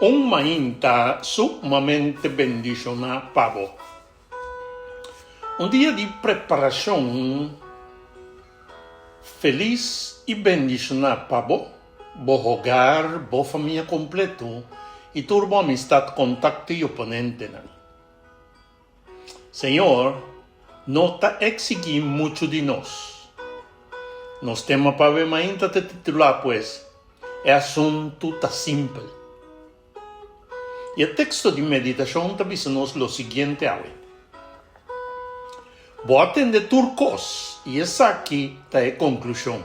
Un mainta sumamente bendicionado pavo. Un día de preparación feliz y bendicionado pavo, bo hogar, bo família completo e turbo amistad, contacto e oponente. Senhor, não está exigindo muito de nós. Nos tema para ver mainta te titular, pues, é assunto tá simples. E o texto de meditação está dizendo o seguinte: botem de turcos, e essa aqui está a conclusão.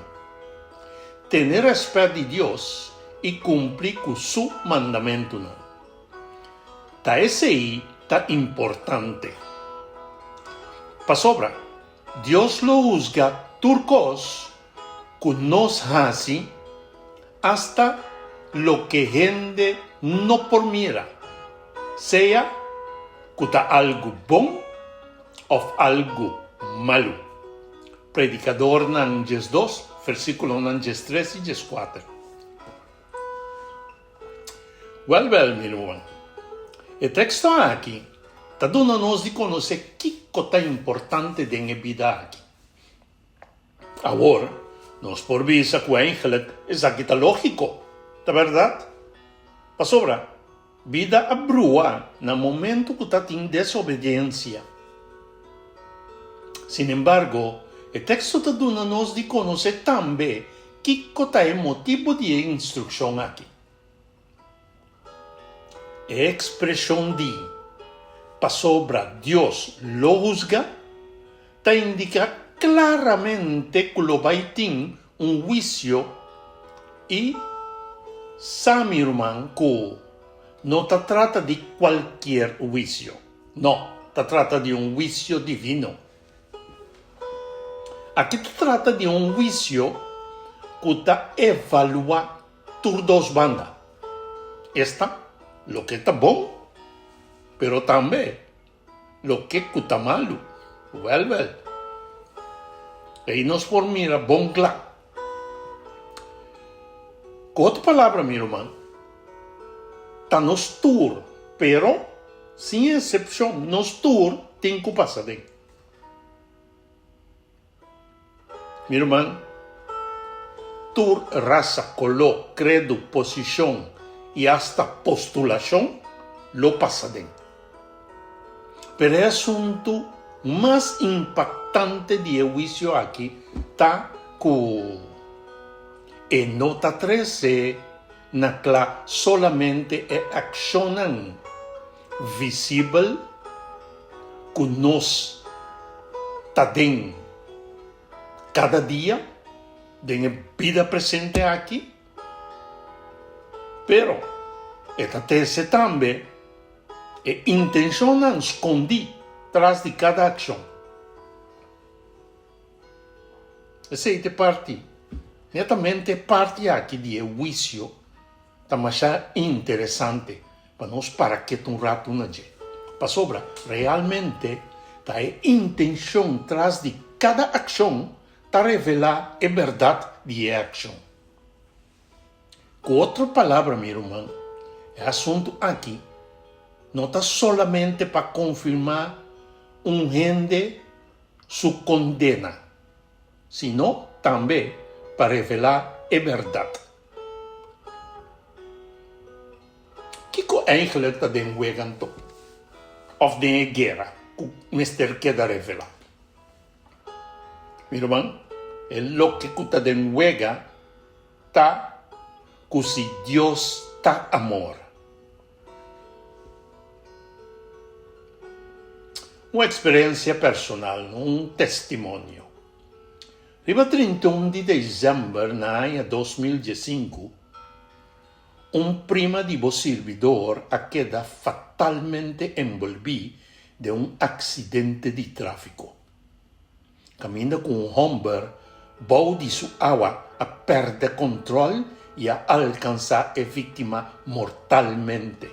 Ter respeito de Deus e cumprir com seu mandamento. Tá esse aí tá importante. Para sobra, Deus lo juzga turcos que nos hace hasta lo que gente no por mira, seja que está algo bom ou algo malo. Predicador Nanges 2, versículo Nanges 3 e 4. Well, meu irmão, o texto aqui está dando-nos de conhecer que coisa importante da vida aqui. Agora, nós por vista que o ángel é aqui tá lógico, tá verdade? Para sobra, vida abrua no momento que está em desobediência. Sin embargo, o texto está dando-nos de conhecer também que coisa é motivo de instrução aqui. A expressão de para sobra Deus lo juzga te indica claramente que lo vai ter juízo e sabe, irmão, que não se trata de qualquer juízo. Não, se trata de juízo divino. Aqui se trata de juízo que está evalua por duas bandas. Esta, lo que está bom, pero também lo que está malo. Well. E nos por mira bom claro. Com outra palavra, meu irmão, está nos tur, pero, sem exceção, nos tur tem que passar dentro. Meu irmão, tur, raça, color, credo, posição e hasta postulação, lo passa dentro. Pero o assunto mais impactante de juízo aqui está que e nota 13 na que solamente é ação visível que nós está dentro cada dia da vida presente aqui, pero esta tese também é intenção escondida atrás de cada ação. Essa é parte, netamente parte aqui de juízo, também é interessante para nós para que um rato na gente. Para sobra, realmente, a intenção atrás de cada ação está revelar a verdade de ação. Com outra palavra, meu irmão, o assunto aqui não está solamente para confirmar gente sua condena, sino também para revelar a verdade. O que o ángel está denwegando? Of de guerra, que o mestre quer revelar. Meu irmão, é o que está denwega está que se Deus está amor. Uma experiência personal, um testemunho. Dia 31 de dezembro no ano 2015, prima de servidor a queda fatalmente envolvido de acidente de tráfico. Caminha com Humber, bom de sua água a perder controle e a alcançar a vítima mortalmente.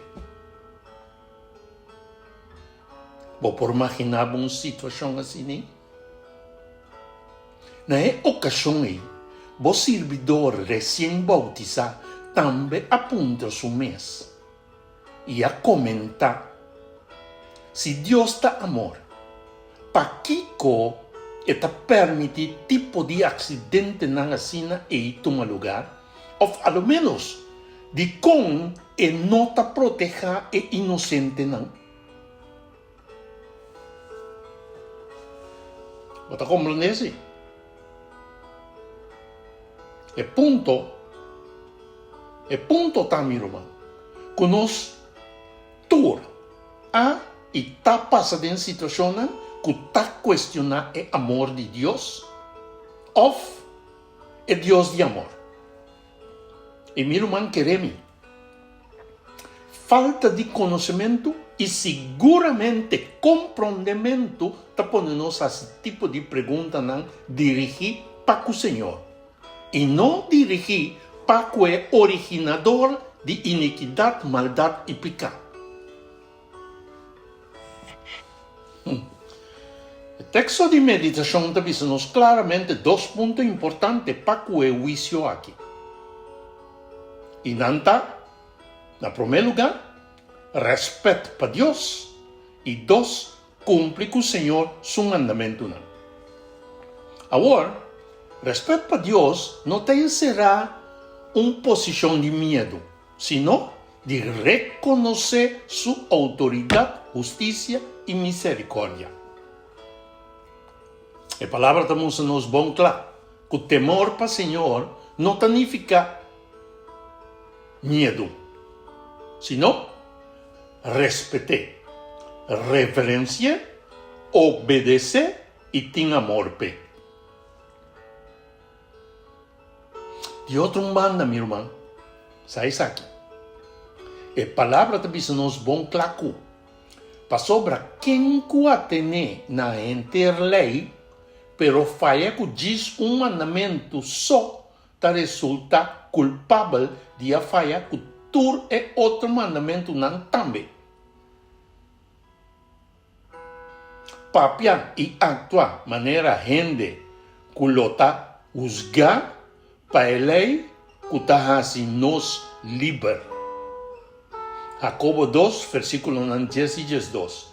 Vou por imaginar uma situação assim? Na ocasião aí, o servidor recém-bautizado também aponta seu mês. y a comentar si Dios está amor, pa Kiko está permitir tipo de accidente na sina e toma lugar, ou a lo menos de com e nota proteja e inocente não. Você compreende? É ponto tá, meu irmão. Conosco, tur a e tá passando em situação que tá questionando o amor de Deus ou é Deus de amor. E meu irmão, queremos falta de conhecimento e seguramente compreendimento está podendo esse tipo de pergunta não dirigir para o Senhor e não dirigir para o originador de iniquidade, maldade e pecado. O texto de meditação está dizendo claramente 2 pontos importantes para o juízo aqui. E nanta, na primeiro lugar, respeito para Deus. E 2, cumpre com o Senhor seu mandamento. Agora, respeito para Deus não tem será uma posição de medo, sino de reconhecer sua autoridade, justiça e misericórdia. A palavra também nos bom claro que o temor para o Senhor não significa medo, sino respetar, reverência, obedecer e ter amor. De outro manda, meu irmão, sai aqui. A palavra também nos bom claro para sobra quem que atene na interlei, pero falha que diz mandamento só, ta resulta culpável de a falha que tur é outro mandamento não também. Papiar e actuar maneira gente que lota usgar para a lei que está assim nos liber. Jacobo 2, versículo 10 e 12.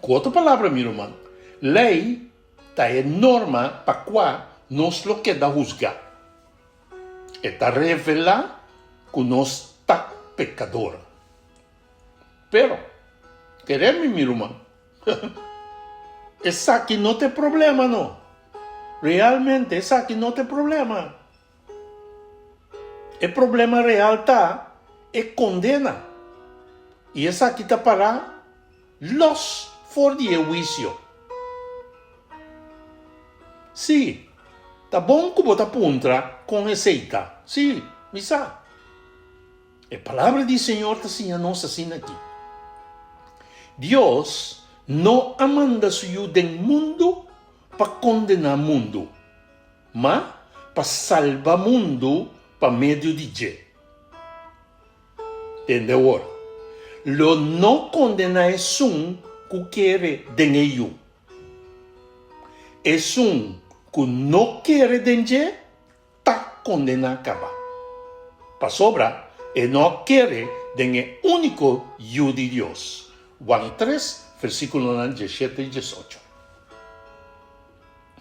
Com outra palavra, meu irmão, lei está é norma para qual nós lo queda juzgar. Está revelar que nós está pecador. Pero, queremos, meu irmão, essa aqui não tem problema, não. Realmente, essa aqui não tem problema. O problema real está é condena. E essa aqui está para los for de juízo. Sim, tá bom que você apunta com receita. Sim, misa. A palavra do Senhor está assim, a nossa assim aqui. Deus não manda suyo do mundo para condenar o mundo, mas para salvar o mundo para meio de Deus. Entendeu? Lo não condenar é um que quer dengue. É um que não quer dengue, está condenado a acabar. Para sobra, e não quer dengue único eu de Deus. Juan 3, versículo 17 e 18.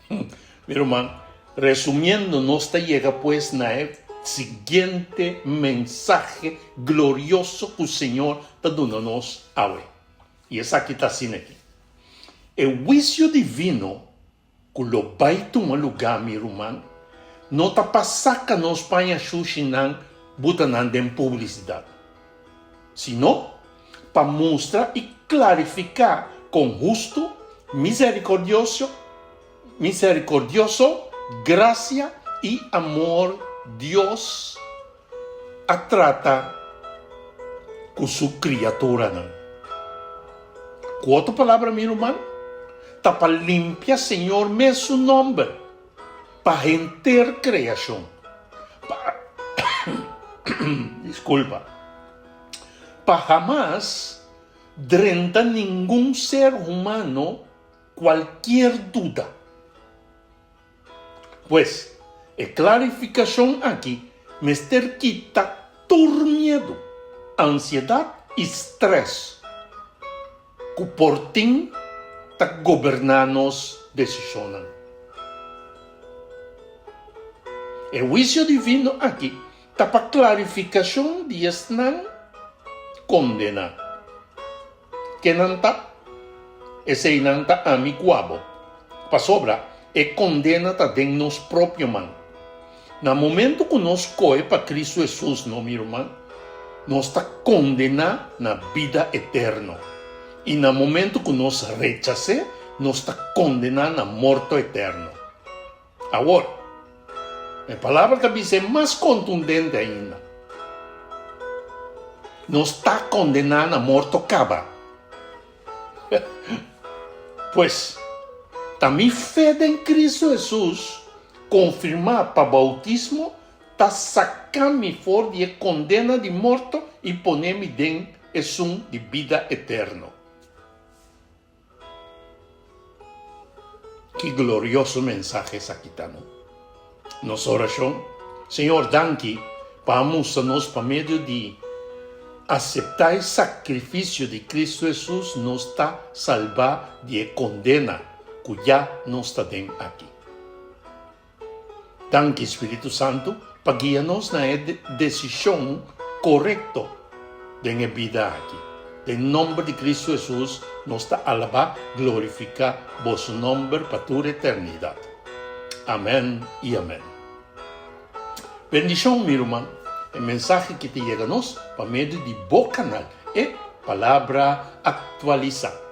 Meu irmão, resumindo, nos llega pues na seguinte mensaje glorioso que o Senhor está dando-nos hoje. E essa aqui está assim aqui. O juízo divino que lo vai tomar lugar, meu irmão, não está para sacar-nos para a xuxinã, botando em publicidade, sino para mostrar e clarificar com justo, misericordioso, graça e amor Deus a trata com sua criatura. Com outra palavra, meu irmão, está para limpar, Senhor, mesmo nome, para render criação. Desculpa. Para jamais drentar nenhum ser humano qualquer dúvida. Pois, a clarificação aqui, mister quita todo medo, ansiedade e stress que por tim ta governar nos decisões. O juízo divino aqui está para clarificação de não condena. Que não está, esse não está amigo. Para sobra, condena está dentro de nós próprio mão. No momento que nós corre para Cristo Jesus, não, meu irmão, nós está condenado na vida eterna. E no momento que nós rechaçamos, nós está condenado na morte eterna. Agora, a palavra talvez é mais contundente ainda. Nós está condenado na morte acaba. Pois, também fé em Cristo Jesus, confirmar para o bautismo, está sacando-me fora de condena de morte e poner-me dentro de vida eterna. Que glorioso mensaje es aqui, tá, não? Nossa oração, Senhor, danke, vamos a nós para meio de aceitar o sacrifício de Cristo Jesus, nos está salvar de condena, que já nos está dentro aqui. Danke, Espírito Santo, para guiar-nos na decisão correta da vida aqui. Em nome de Cristo Jesus, nos está alabar, glorificar vosso nome para toda a eternidade. Amém e amém. Bendição, meu irmão. O mensagem que te chega a nós, para meio de bom canal, é Palavra Atualizada.